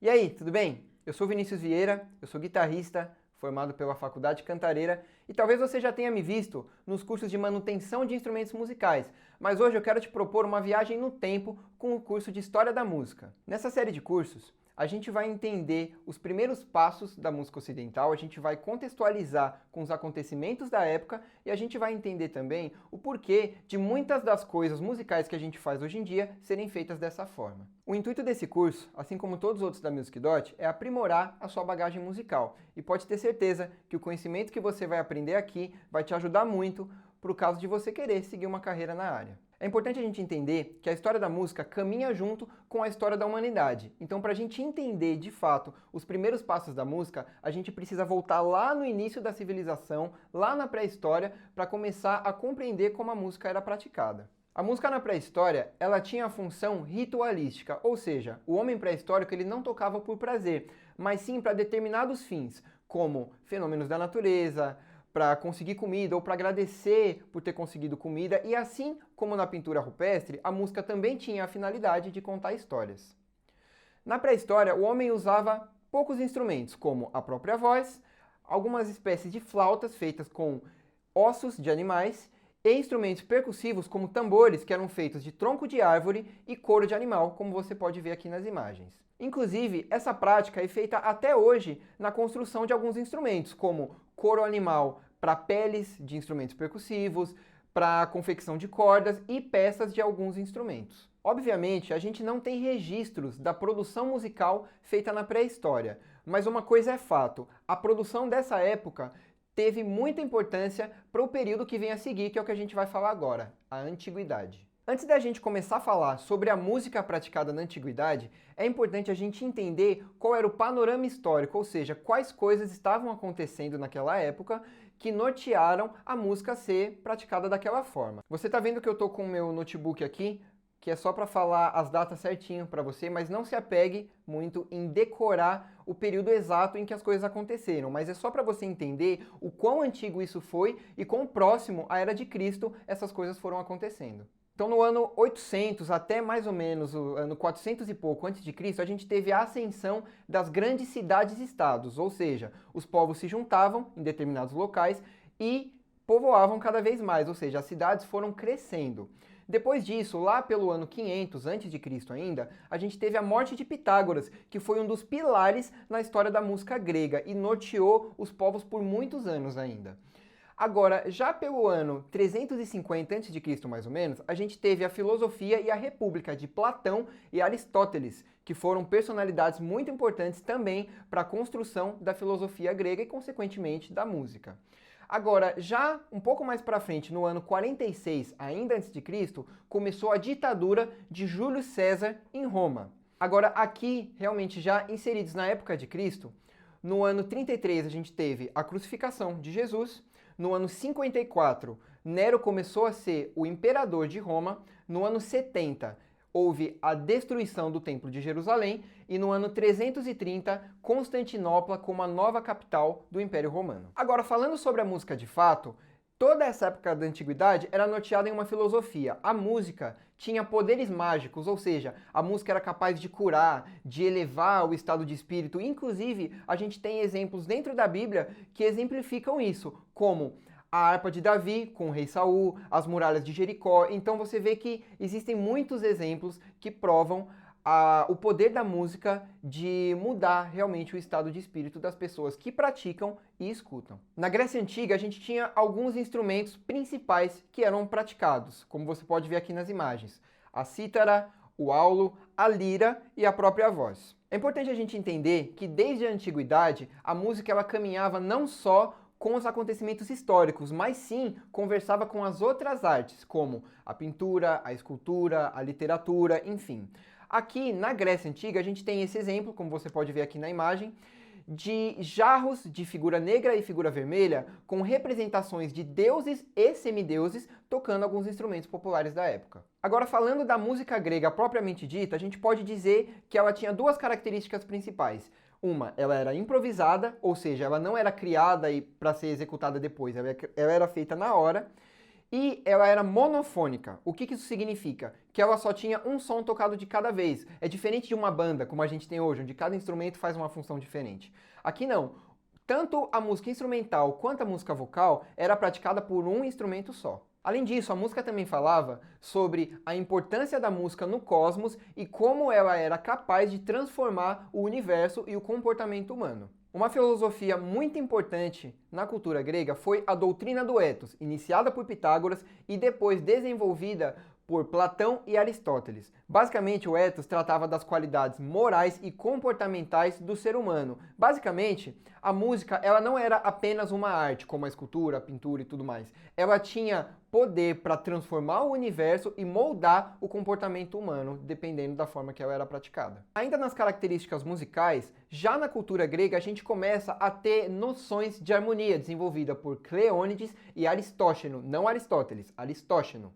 E aí, tudo bem? Eu sou Vinícius Vieira, eu sou guitarrista, formado pela Faculdade Cantareira, e talvez você já tenha me visto nos cursos de manutenção de instrumentos musicais, mas hoje eu quero te propor uma viagem no tempo com o curso de História da Música. Nessa série de cursos, a gente vai entender os primeiros passos da música ocidental, a gente vai contextualizar com os acontecimentos da época e a gente vai entender também o porquê de muitas das coisas musicais que a gente faz hoje em dia serem feitas dessa forma. O intuito desse curso, assim como todos os outros da MusicDot, é aprimorar a sua bagagem musical e pode ter certeza que o conhecimento que você vai aprender aqui vai te ajudar muito para o caso de você querer seguir uma carreira na área. É importante a gente entender que a história da música caminha junto com a história da humanidade. Então, para a gente entender de fato os primeiros passos da música, a gente precisa voltar lá no início da civilização, lá na pré-história, para começar a compreender como a música era praticada. A música na pré-história, ela tinha a função ritualística, ou seja, o homem pré-histórico ele não tocava por prazer, mas sim para determinados fins, como fenômenos da natureza, para conseguir comida ou para agradecer por ter conseguido comida, e assim como na pintura rupestre, a música também tinha a finalidade de contar histórias. Na pré-história, o homem usava poucos instrumentos, como a própria voz, algumas espécies de flautas feitas com ossos de animais e instrumentos percussivos como tambores que eram feitos de tronco de árvore e couro de animal, como você pode ver aqui nas imagens. Inclusive, essa prática é feita até hoje na construção de alguns instrumentos, como couro animal para peles de instrumentos percussivos, para a confecção de cordas e peças de alguns instrumentos. Obviamente, a gente não tem registros da produção musical feita na pré-história, mas uma coisa é fato, a produção dessa época teve muita importância para o período que vem a seguir, que é o que a gente vai falar agora, a Antiguidade. Antes da gente começar a falar sobre a música praticada na Antiguidade, é importante a gente entender qual era o panorama histórico, ou seja, quais coisas estavam acontecendo naquela época que nortearam a música ser praticada daquela forma. Você está vendo que eu estou com o meu notebook aqui, que é só para falar as datas certinho para você, mas não se apegue muito em decorar o período exato em que as coisas aconteceram, mas é só para você entender o quão antigo isso foi e quão próximo à Era de Cristo essas coisas foram acontecendo. Então, no ano 800 até mais ou menos o ano 400 e pouco antes de Cristo, a gente teve a ascensão das grandes cidades-estados, ou seja, os povos se juntavam em determinados locais e povoavam cada vez mais, ou seja, as cidades foram crescendo. Depois disso, lá pelo ano 500 antes de Cristo ainda, a gente teve a morte de Pitágoras, que foi um dos pilares na história da música grega e norteou os povos por muitos anos ainda. Agora, já pelo ano 350 a.C., mais ou menos, a gente teve a filosofia e a república de Platão e Aristóteles, que foram personalidades muito importantes também para a construção da filosofia grega e, consequentemente, da música. Agora, já um pouco mais para frente, no ano 46, ainda antes de Cristo, começou a ditadura de Júlio César em Roma. Agora, aqui, realmente já inseridos na época de Cristo, no ano 33 a gente teve a crucificação de Jesus. No ano 54, Nero começou a ser o imperador de Roma. No ano 70, houve a destruição do Templo de Jerusalém. E no ano 330, Constantinopla como a nova capital do Império Romano. Agora, falando sobre a música de fato, toda essa época da Antiguidade era norteada em uma filosofia. A música tinha poderes mágicos, ou seja, a música era capaz de curar, de elevar o estado de espírito. Inclusive, a gente tem exemplos dentro da Bíblia que exemplificam isso, como a harpa de Davi com o rei Saul, as muralhas de Jericó. Então você vê que existem muitos exemplos que provam o poder da música de mudar realmente o estado de espírito das pessoas que praticam e escutam. Na Grécia Antiga, a gente tinha alguns instrumentos principais que eram praticados, como você pode ver aqui nas imagens: a cítara, o aulo, a lira e a própria voz. É importante a gente entender que desde a antiguidade, a música ela caminhava não só com os acontecimentos históricos, mas sim conversava com as outras artes, como a pintura, a escultura, a literatura, enfim. Aqui na Grécia Antiga a gente tem esse exemplo, como você pode ver aqui na imagem, de jarros de figura negra e figura vermelha com representações de deuses e semideuses tocando alguns instrumentos populares da época. Agora, falando da música grega propriamente dita, a gente pode dizer que ela tinha duas características principais. Uma, ela era improvisada, ou seja, ela não era criada para ser executada depois, ela era feita na hora. E ela era monofônica. O que isso significa? Que ela só tinha um som tocado de cada vez. É diferente de uma banda, como a gente tem hoje, onde cada instrumento faz uma função diferente. Aqui não. Tanto a música instrumental quanto a música vocal era praticada por um instrumento só. Além disso, a música também falava sobre a importância da música no cosmos e como ela era capaz de transformar o universo e o comportamento humano. Uma filosofia muito importante na cultura grega foi a doutrina do ethos, iniciada por Pitágoras e depois desenvolvida por Platão e Aristóteles. Basicamente, o ethos tratava das qualidades morais e comportamentais do ser humano. Basicamente, a música ela não era apenas uma arte, como a escultura, a pintura e tudo mais. Ela tinha poder para transformar o universo e moldar o comportamento humano, dependendo da forma que ela era praticada. Ainda nas características musicais, já na cultura grega a gente começa a ter noções de harmonia desenvolvida por Cleônides e Aristóxeno, não Aristóteles, Aristóxeno.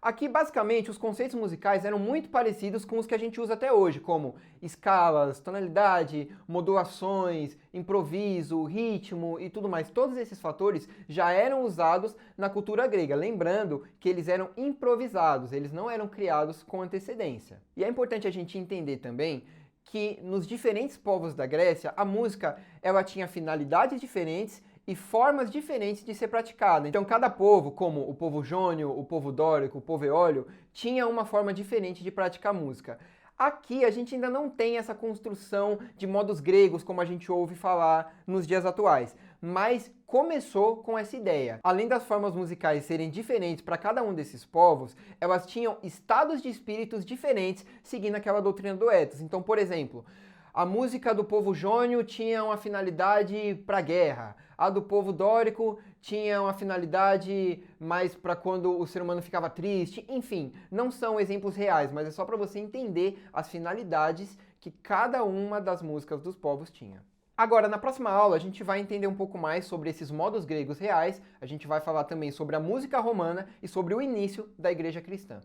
Aqui, basicamente, os conceitos musicais eram muito parecidos com os que a gente usa até hoje, como escalas, tonalidade, modulações, improviso, ritmo e tudo mais. Todos esses fatores já eram usados na cultura grega, lembrando que eles eram improvisados, eles não eram criados com antecedência. E é importante a gente entender também que nos diferentes povos da Grécia, a música ela tinha finalidades diferentes e formas diferentes de ser praticada. Então cada povo, como o povo jônio, o povo dórico, o povo eólio, tinha uma forma diferente de praticar música. Aqui a gente ainda não tem essa construção de modos gregos como a gente ouve falar nos dias atuais, mas começou com essa ideia. Além das formas musicais serem diferentes para cada um desses povos, elas tinham estados de espíritos diferentes seguindo aquela doutrina do ethos. Então, por exemplo, a música do povo jônio tinha uma finalidade para guerra. A do povo dórico tinha uma finalidade mais para quando o ser humano ficava triste. Enfim, não são exemplos reais, mas é só para você entender as finalidades que cada uma das músicas dos povos tinha. Agora, na próxima aula, a gente vai entender um pouco mais sobre esses modos gregos reais, a gente vai falar também sobre a música romana e sobre o início da igreja cristã.